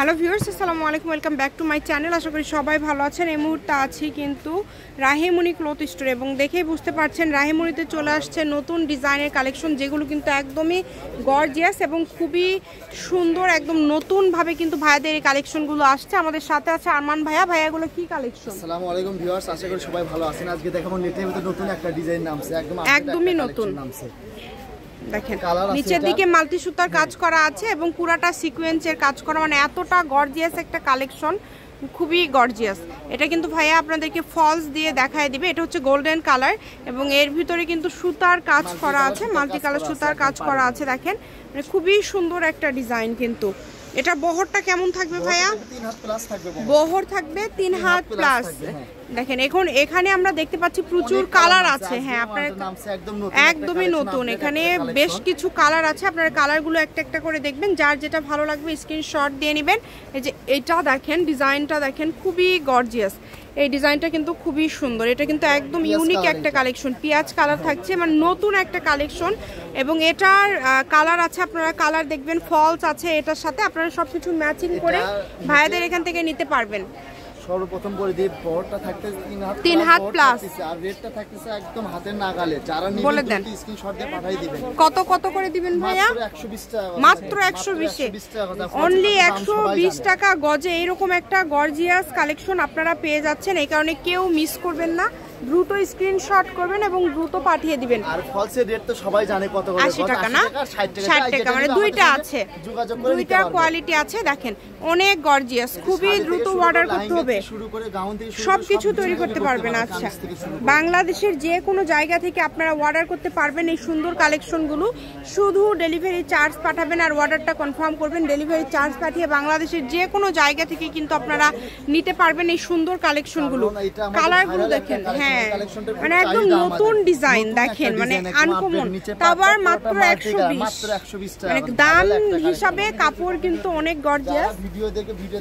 Hello viewers, আসসালামু আলাইকুম, welcome back to my channel. আশা করি সবাই ভালো আছেন। এই মুহূর্তে আছি কিন্তু রাহিমণি ক্লথ স্টোর এবং দেখেই বুঝতে পারছেন রাহিমণিতে চলে আসছে নতুন ডিজাইনের কালেকশন, যেগুলো কিন্তু একদমই গর্জিয়াস এবং খুবই সুন্দর। একদম নতুনভাবে কিন্তু ভাইয়াদের এই কালেকশনগুলো আসছে। আমাদের সাথে আছে আরমান ভাইয়া। ভাইয়াগুলো কি কালেকশন? আসসালামু আলাইকুম ভিউয়ার্স, আশা করি সবাই ভালো আছেন। আজকে দেখাবো নেটের ভিতরে নতুন একটা ডিজাইন নামছে, একদমই নতুন নামছে। দেখেন নিচের দিকে মাল্টি সুতার কাজ করা আছে এবং পুরাটা সিকোয়েন্সের কাজ করা, মানে এতটা গর্জিয়াস একটা কালেকশন, খুবই গর্জিয়াস। এটা কিন্তু ভাইয়া আপনাদেরকে ফলস দিয়ে দেখায় দিবে। এটা হচ্ছে গোল্ডেন কালার এবং এর ভিতরে কিন্তু সুতার কাজ করা আছে, মাল্টি কালার সুতার কাজ করা আছে। দেখেন মানে খুবই সুন্দর একটা ডিজাইন। কিন্তু এটা বহরটা কেমন থাকবে ভাইয়া? 3 হাত প্লাস থাকবে। বহর থাকবে 3 হাত প্লাস। দেখেন এখন এখানে আমরা দেখতে পাচ্ছি প্রচুর কালার আছে। হ্যাঁ, আপনার একদমই নতুন। এখানে বেশ কিছু কালার আছে, আপনারা কালারগুলো একটা একটা করে দেখবেন, যার যেটা ভালো লাগবে স্ক্রিনশট দিয়ে নেবেন। এই যে এটা দেখেন, ডিজাইনটা দেখেন, খুবই গর্জিয়াস। এই ডিজাইনটা কিন্তু খুবই সুন্দর। এটা কিন্তু একদম ইউনিক একটা কালেকশন, পেঁয়াজ কালার থাকছে, মানে নতুন একটা কালেকশন। এবং এটার কালার আছে, আপনারা কালার দেখবেন, ফলস আছে এটার সাথে। আপনারা সবকিছু ম্যাচিং করে ভাইয়াদের এখান থেকে নিতে পারবেন। সর্বপ্রথম করে দিয়ে বহরটা থাকতে 3 হাত প্লাস আর রেটটা থাকতেছে একদম হাতের নাগালে। যারা নেবেন স্ক্রিনশট দিয়ে পাঠিয়ে দিবেন। কত করে দিবেন ভাইয়া? মাত্র 120 টাকা, অনলি 120 টাকা গজে এরকম একটা গর্জিয়াস কালেকশন আপনারা পেয়ে যাচ্ছেন। এই কারণে কেউ মিস করবেন না, দ্রুত স্ক্রিনশট করবেন এবং দ্রুত পাঠিয়ে দিবেন। আর ফলসের রেট তো সবাই জানে কত করে, 80 টাকা না 60 টাকা, মানে দুইটা আছে, দুইটা কোয়ালিটি আছে। দেখেন অনেক গর্জিয়াস, খুবই দ্রুত অর্ডার করতে হবে, সবকিছু তৈরি করতে পারবেন। আচ্ছা, বাংলাদেশের যে কোনো জায়গা থেকে আপনারা অর্ডার করতে পারবেন এই সুন্দর কালেকশনগুলো। শুধু ডেলিভারি চার্জ পাঠাবেন আর অর্ডারটা কনফার্ম করবেন। ডেলিভারি চার্জ পাঠিয়ে বাংলাদেশের যে কোনো জায়গা থেকে কিন্তু আপনারা নিতে পারবেন এই সুন্দর কালেকশনগুলো। কালারগুলো দেখেন, হ্যাঁ মানে একদম নতুন ডিজাইন। দেখেন মানে আনকমন, তারপর মাত্র 120 টাকা, মানে দাম হিসাবে কাপড় কিন্তু অনেক গর্জিয়াস। ভিডিও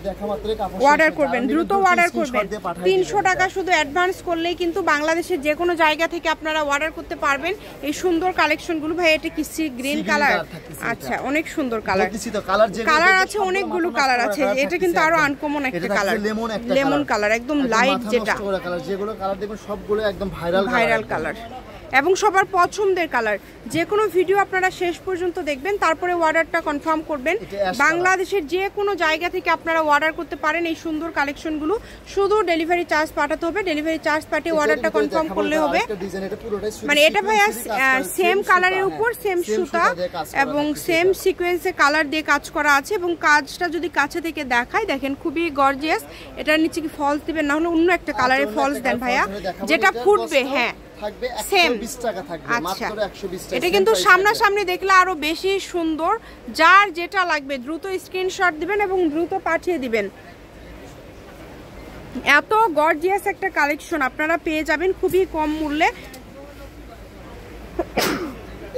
দেখা মাত্রই কাপড় অর্ডার করবেন, দ্রুত অর্ডার করবেন। 300 টাকা শুধু অ্যাডভান্স করলেই কিন্তু বাংলাদেশের যে কোনো জায়গা থেকে আপনারা অর্ডার করতে পারবেন এই সুন্দর কালেকশনগুলো। ভাই এটা কি সি গ্রিন কালার? আচ্ছা, অনেক সুন্দর কালার। কালার আছে, অনেকগুলো কালার আছে। এটা কিন্তু আরো আনকমন একটা কালার, লেমন কালার, একদম লাইট, যেটা যেগুলো কালার দেখবেন সবগুলো একদম ভাইরাল কালার এবং সবার পছন্দের কালার। যে কোনো ভিডিও আপনারা শেষ পর্যন্ত দেখবেন, তারপরে অর্ডারটা কনফার্ম করবেন। বাংলাদেশের যে কোনো জায়গা থেকে আপনারা অর্ডার করতে পারেন এই সুন্দর কালেকশনগুলো। শুধু ডেলিভারি চার্জ পাঠাতে হবে, ডেলিভারি চার্জ পাঠিয়ে অর্ডারটা কনফার্ম করলে হবে। মানে এটা ভাইয়া সেম কালারের উপর সেম সুতা এবং সেম সিকোয়েন্সে কালার দিয়ে কাজ করা আছে। এবং কাজটা যদি কাছে থেকে দেখায়, দেখেন খুবই গর্জিয়াস। এটার নিচে কি ফলস দিবেন, না হলে অন্য একটা কালারের ফলস দেন ভাইয়া, যেটা ফুটবে। হ্যাঁ সেম। আচ্ছা, এটা কিন্তু সামনাসামনি দেখলে আরো বেশি সুন্দর। যার যেটা লাগবে দ্রুত স্ক্রিনশট দিবেন এবং দ্রুত পাঠিয়ে দিবেন। এত গর্জিয়াস একটা কালেকশন আপনারা পেয়ে যাবেন খুবই কম মূল্যে।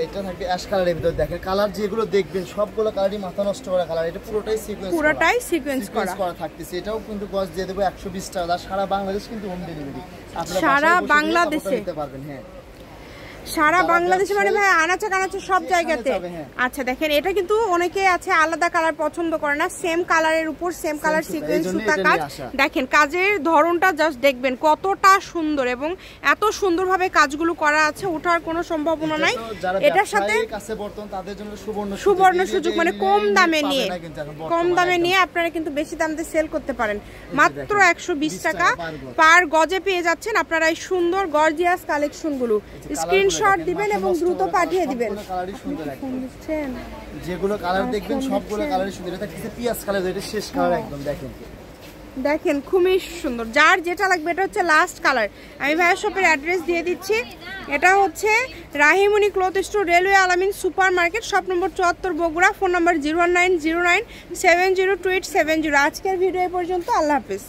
এটা থাকবে অ্যাশ কালারের ভিতর। দেখেন কালার যেগুলো দেখবেন সবগুলো কালারই মাথা নষ্ট করা কালার। এটা পুরোটাই সিকোয়েন্স করা থাকতেছে। এটাও কিন্তু গজ দিয়ে দেব 120 টাকা। সারা বাংলাদেশ কিন্তু হোম ডেলিভারি, আপনারা সারা বাংলাদেশে নিতে পারবেন। হ্যাঁ, সারা বাংলাদেশে, মানে ভাই আনাচে কানাচে সব জায়গাতে। আচ্ছা দেখেন, এটা কিন্তু অনেকে আছে আলাদা কালার পছন্দ করে না, সেম কালারের উপর সেম কালার সিকোয়েন্স সুতা কাজ। দেখেন কাজের ধরনটা জাস্ট দেখবেন কতটা সুন্দর এবং এত সুন্দরভাবে কাজগুলো করা আছে, ওঠার কোনো সম্ভাবনা নাই। এটার সাথে তাদের জন্য সুবর্ণ সুযোগ, মানে কম দামে নিয়ে আপনারা কিন্তু বেশি দাম দিয়ে সেল করতে পারেন। মাত্র 120 টাকা পার গজে পেয়ে যাচ্ছেন আপনারা এই সুন্দর গর্জিয়াস কালেকশনগুলো। স্ক্রিনশট দিবেন এবং দ্রুত পাঠিয়ে দিবেন। যেগুলো কালার দেখবেন সবগুলো কালারই সুন্দর। এটা কিছু পিয়াজ কালার, এটা শেষ কালার একদম। দেখেন খুবই সুন্দর। যার যেটা লাগবে, এটা হচ্ছে লাস্ট কালার। আমি ভাইয়া শপের অ্যাড্রেস দিয়ে দিচ্ছি। এটা হচ্ছে রাহিমণি ক্লথ স্টোর, রেলওয়ে আলামিন super market, shop number 74, Bogura. Phone নম্বর 01909702870। আজকের ভিডিও পর্যন্ত। আল্লাহ হাফেজ।